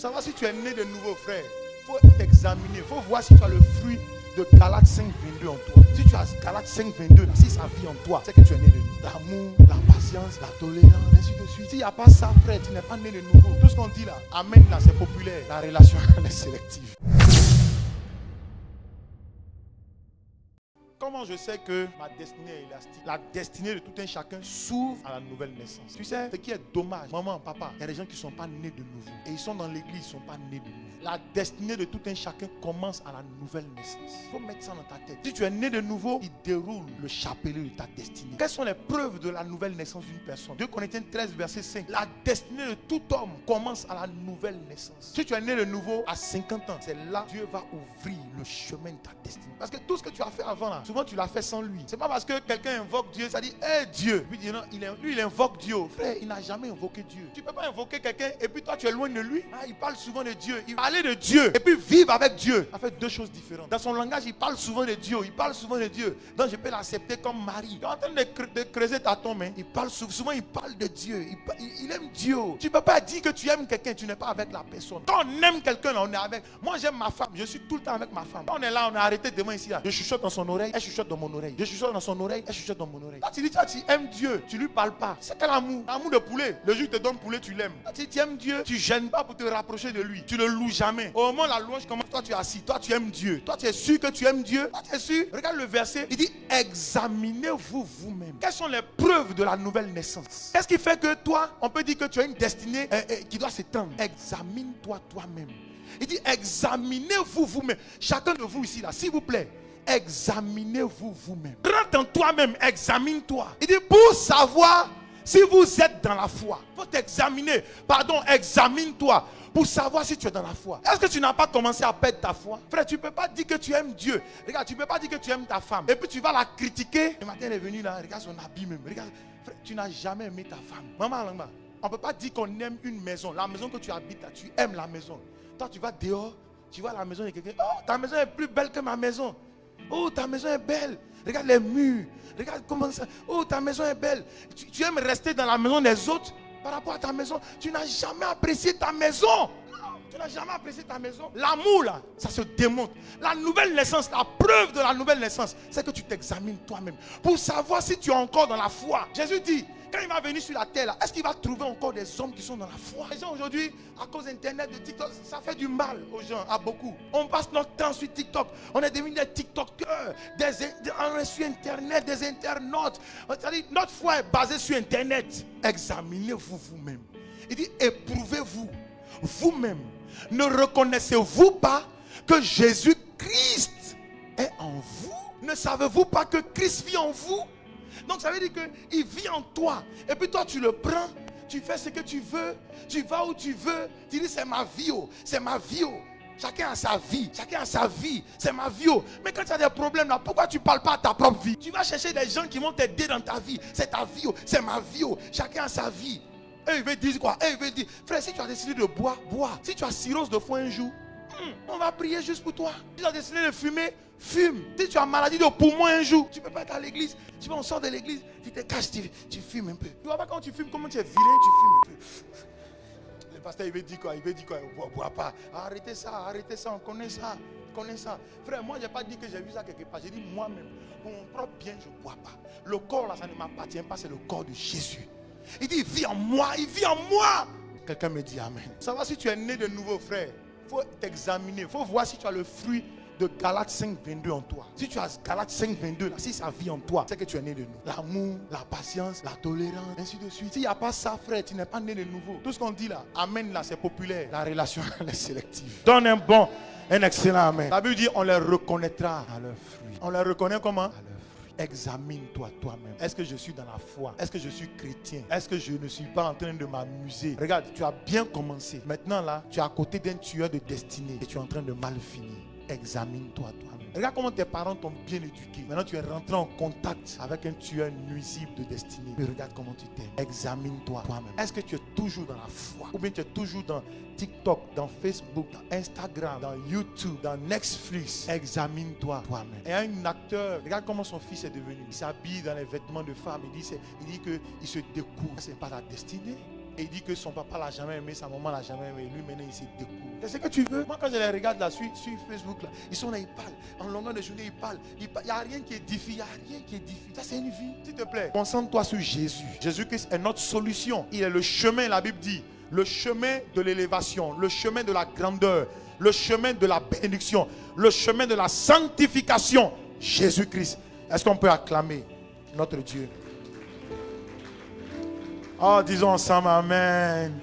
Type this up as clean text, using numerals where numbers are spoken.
Savoir si tu es né de nouveau, frère. Il faut t'examiner. Il faut voir si tu as le fruit de Galates 5:22 en toi. Si tu as Galates 5:22, si ça vit en toi, c'est que tu es né de nouveau. L'amour, la patience, la tolérance, ainsi de suite. S'il n'y a pas ça, frère, tu n'es pas né de nouveau. Tout ce qu'on dit là, amen, là, c'est populaire. La relation est sélective. Comment je sais que ma destinée est élastique? La destinée de tout un chacun s'ouvre à la nouvelle naissance. Tu sais, ce qui est dommage, maman, papa, il y a des gens qui ne sont pas nés de nouveau. Et ils sont dans l'église, ils ne sont pas nés de nouveau. La destinée de tout un chacun commence à la nouvelle naissance. Il faut mettre ça dans ta tête. Si tu es né de nouveau, il déroule le chapelet de ta destinée. Quelles sont les preuves de la nouvelle naissance d'une personne? 2 Corinthiens 13, verset 5. La destinée de tout homme commence à la nouvelle naissance. Si tu es né de nouveau à 50 ans, c'est là que Dieu va ouvrir le chemin de ta destinée. Parce que tout ce que tu as fait avant là, souvent tu l'as fait sans lui. C'est pas parce que quelqu'un invoque Dieu, ça dit hey Dieu. Lui dit non, lui il invoque Dieu. Frère, il n'a jamais invoqué Dieu. Tu peux pas invoquer quelqu'un et puis toi tu es loin de lui. Il parle souvent de Dieu. Il parlait de Dieu et puis vivre avec Dieu. Ça fait deux choses différentes. Dans son langage, il parle souvent de Dieu. Il parle souvent de Dieu. Donc je peux l'accepter comme mari. Tu es en train de creuser ta tombe. Il parle souvent, il parle de Dieu. Il aime Dieu. Tu peux pas dire que tu aimes quelqu'un, tu n'es pas avec la personne. Quand on aime quelqu'un, là, on est avec. Moi j'aime ma femme. Je suis tout le temps avec ma femme. Quand on est là, on est arrêté devant ici. Là. Je chuchote dans son oreille, elle chuchote dans mon oreille. Je chuchote dans son oreille, elle chuchote dans mon oreille. Quand tu dis tu aimes Dieu, tu lui parles pas. C'est quel amour? L'amour de poulet. Le jour où il te donne poulet, tu l'aimes. Quand tu aimes Dieu, tu gênes pas pour te rapprocher de lui. Tu le loues jamais. Au moment où la louange commence, toi tu es assis. Toi tu aimes Dieu. Toi tu es sûr que tu aimes Dieu. Toi tu es sûr. Regarde le verset. Il dit examinez-vous vous-même. Quelles sont les preuves de la nouvelle naissance? Qu'est-ce qui fait que toi, on peut dire que tu as une destinée qui doit s'étendre? Examine-toi toi-même. Il dit examinez-vous vous-même. Chacun de vous ici là, s'il vous plaît. Examinez-vous vous-même. Rentre en toi-même, examine-toi. Il dit pour savoir si vous êtes dans la foi. Il faut t'examiner. Pardon, examine-toi pour savoir si tu es dans la foi. Est-ce que tu n'as pas commencé à perdre ta foi? Frère, tu ne peux pas dire que tu aimes Dieu. Regarde, tu ne peux pas dire que tu aimes ta femme. Et puis tu vas la critiquer. Le matin, elle est venue là, regarde son habit même. Regarde, frère, tu n'as jamais aimé ta femme. Maman, on ne peut pas dire qu'on aime une maison. La maison que tu habites là, tu aimes la maison. Toi, tu vas dehors, tu vois la maison de quelqu'un. Oh, ta maison est plus belle que ma maison. Oh, ta maison est belle. Regarde les murs. Regarde comment ça. Oh, ta maison est belle. Tu aimes rester dans la maison des autres par rapport à ta maison. Tu n'as jamais apprécié ta maison. Tu n'as jamais apprécié ta maison. L'amour là, ça se démontre. La nouvelle naissance, la preuve de la nouvelle naissance, c'est que tu t'examines toi-même pour savoir si tu es encore dans la foi. Jésus dit, quand il va venir sur la terre là, est-ce qu'il va trouver encore des hommes qui sont dans la foi? Les gens aujourd'hui, à cause d'internet, de TikTok, ça fait du mal aux gens, à beaucoup. On passe notre temps sur TikTok. On est devenus des TikTokers, on est sur internet, des internautes. C'est-à-dire, notre foi est basée sur internet. Examinez-vous vous-même. Il dit, éprouvez-vous vous-même. Ne reconnaissez-vous pas que Jésus-Christ est en vous? Ne savez-vous pas que Christ vit en vous? Donc ça veut dire qu'il vit en toi. Et puis toi tu le prends, tu fais ce que tu veux, tu vas où tu veux. Tu dis c'est ma vie, oh, c'est ma vie. Oh. Chacun a sa vie, chacun a sa vie, c'est ma vie. Oh. Mais quand tu as des problèmes là, pourquoi tu ne parles pas à ta propre vie? Tu vas chercher des gens qui vont t'aider dans ta vie. C'est ta vie, oh, c'est ma vie. Oh. Chacun a sa vie. Et il veut dire quoi? Et il veut dire, frère, si tu as décidé de boire, bois. Si tu as cirrhose de foie un jour, on va prier juste pour toi. Si tu as décidé de fumer, fume. Si tu as maladie de poumon un jour, tu ne peux pas être à l'église. Tu vas, on sort de l'église, tu te caches, tu fumes un peu. Tu vois pas quand tu fumes, comment tu es vilain, tu fumes un peu. Le pasteur, il veut dire quoi? Il veut dire quoi? Bois pas. Arrêtez ça, on connaît ça. Frère, moi, je n'ai pas dit que j'ai vu ça quelque part. J'ai dit moi-même, pour mon propre bien, je ne bois pas. Le corps là, ça ne m'appartient pas, c'est le corps de Jésus. Il dit, il vit en moi, il vit en moi. Quelqu'un me dit amen. Savoir si tu es né de nouveau, frère, il faut t'examiner. Il faut voir si tu as le fruit de Galates 5:22 en toi. Si tu as Galates 5:22, si ça vit en toi, c'est que tu es né de nouveau. L'amour, la patience, la tolérance, ainsi de suite. S'il n'y a pas ça, frère, tu n'es pas né de nouveau. Tout ce qu'on dit là, amen là, c'est populaire. La relation est sélective. Donne un excellent amen. La Bible dit, on les reconnaîtra à leurs fruits. On les reconnaît comment? À leurs fruits. Examine-toi toi-même. Est-ce que je suis dans la foi? Est-ce que je suis chrétien? Est-ce que je ne suis pas en train de m'amuser? Regarde, tu as bien commencé. Maintenant là, tu es à côté d'un tueur de destinée et tu es en train de mal finir. Examine-toi toi-même. Regarde comment tes parents t'ont bien éduqué. Maintenant tu es rentré en contact avec un tueur nuisible de destinée. Et regarde comment tu t'aimes. Examine-toi toi-même. Est-ce que tu es toujours dans la foi? Ou bien tu es toujours dans TikTok, dans Facebook, dans Instagram, dans YouTube, dans Netflix? Examine-toi toi-même. Et un acteur, regarde comment son fils est devenu. Il s'habille dans les vêtements de femme. Il dit qu'il se découvre. C'est pas la destinée. Et il dit que son papa l'a jamais aimé, sa maman l'a jamais aimé. Lui maintenant il se découvre. C'est ce que tu veux. Moi quand je les regarde là sur Facebook là, ils sont là, ils parlent. En longueur de journée, ils parlent. Il n'y a rien qui édifie. Il n'y a rien qui édifie. Ça c'est une vie. S'il te plaît, concentre-toi sur Jésus. Jésus-Christ est notre solution. Il est le chemin, la Bible dit. Le chemin de l'élévation, le chemin de la grandeur, le chemin de la bénédiction, le chemin de la sanctification. Jésus-Christ. Est-ce qu'on peut acclamer notre Dieu? Oh, disons ensemble Amen.